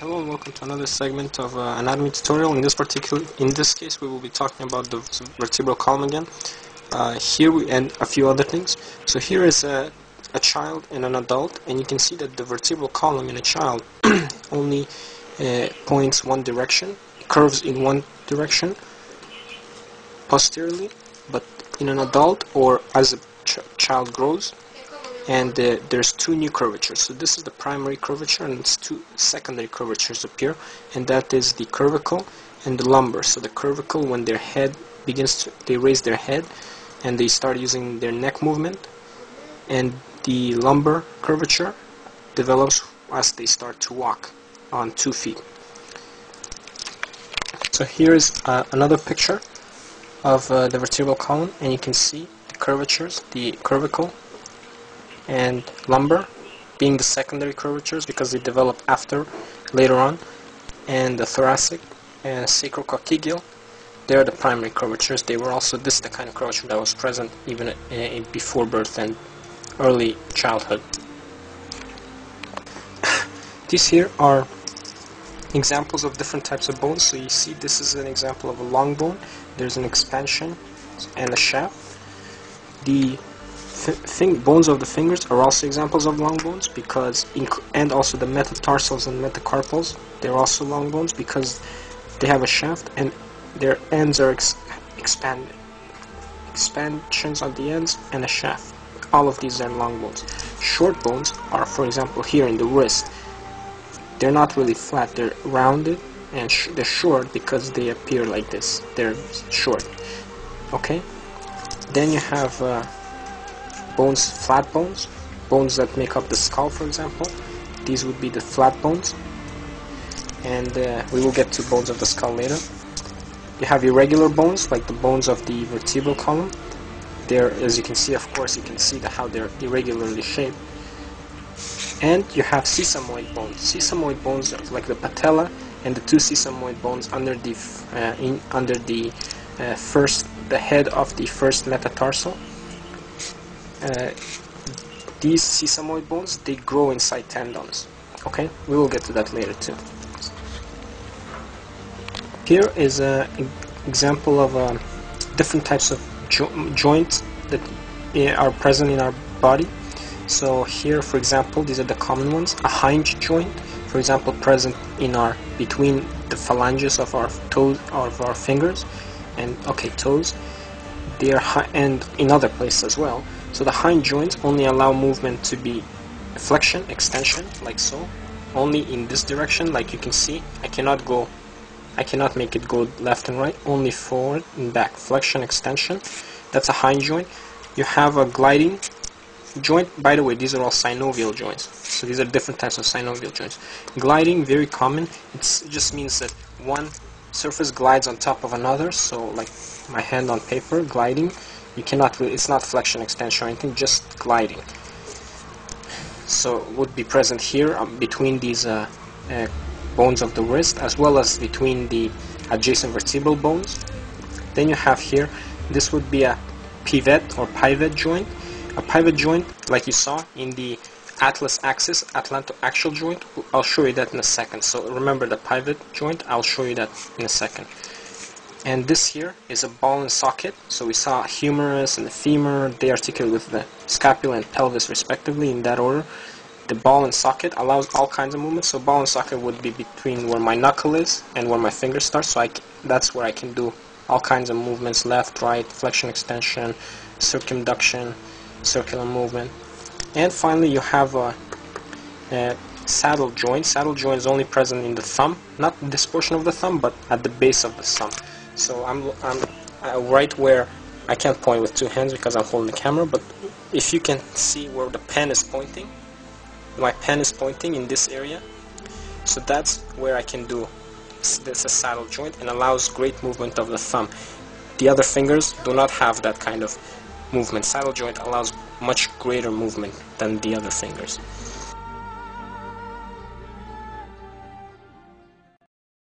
Hello and welcome to another segment of anatomy tutorial. In this case, we will be talking about the vertebral column again. And a few other things. So here is a child and an adult, and you can see that the vertebral column in a child only points one direction, curves in one direction posteriorly, but in an adult or as a child grows, and there's two new curvatures. So this is the primary curvature, and it's two secondary curvatures appear, and that is the cervical and the lumbar. So the cervical, when their head they raise their head and they start using their neck movement, and the lumbar curvature develops as they start to walk on 2 feet. So here is another picture of the vertebral column, and you can see the curvatures, the cervical and lumbar being the secondary curvatures because they develop later on, and the thoracic and sacrococcyggeal, they are the primary curvatures. They were also, this is the kind of curvature that was present even before birth and early childhood. These here are examples of different types of bones. So you see this is an example of a long bone. There's an expansion and a shaft. The bones of the fingers are also examples of long bones and also the metatarsals and metacarpals, they're also long bones because they have a shaft and their ends are expanded. Expansions on the ends and a shaft. All of these are long bones. Short bones are, for example, here in the wrist. They're not really flat, they're rounded and they're short because they appear like this. They're short. Okay? Then you have bones, flat bones, bones that make up the skull, for example. These would be the flat bones, and we will get to bones of the skull later. You have irregular bones, like the bones of the vertebral column. There, as you can see, of course, you can see how they're irregularly shaped. And you have sesamoid bones. Sesamoid bones are like the patella and the two sesamoid bones under the head of the first metatarsal. These sesamoid bones, they grow inside tendons. Okay, we will get to that later too. Here is an example of different types of joints that are present in our body. So here, for example, these are the common ones. A hinge joint, for example, present in between the phalanges of our toes, of our fingers, and toes. They are and in other places as well. So the hind joints only allow movement to be flexion, extension, like so. Only in this direction, like you can see, I cannot make it go left and right, only forward and back. Flexion, extension, that's a hind joint. You have a gliding joint. By the way, these are all synovial joints. So these are different types of synovial joints. Gliding, very common. It just means that one surface glides on top of another. So like my hand on paper, gliding. You cannot really, it's not flexion, extension or anything, just gliding. So it would be present here between these bones of the wrist, as well as between the adjacent vertebral bones. Then you have here, this would be a pivot or pivot joint. A pivot joint, like you saw in the atlas axis, atlantoaxial joint, I'll show you that in a second. So remember the pivot joint, I'll show you that in a second. And this here is a ball and socket. So we saw humerus and the femur, they articulate with the scapula and pelvis respectively in that order. The ball and socket allows all kinds of movements. So ball and socket would be between where my knuckle is and where my finger starts. So that's where I can do all kinds of movements, left, right, flexion, extension, circumduction, circular movement. And finally you have a saddle joint. Saddle joint is only present in the thumb, not this portion of the thumb, but at the base of the thumb. So I'm right where I can't point with two hands because I'm holding the camera, but if you can see where the pen is pointing, my pen is pointing in this area, so that's where I can do this, a saddle joint, and allows great movement of the thumb. The other fingers do not have that kind of movement. Saddle joint allows much greater movement than the other fingers.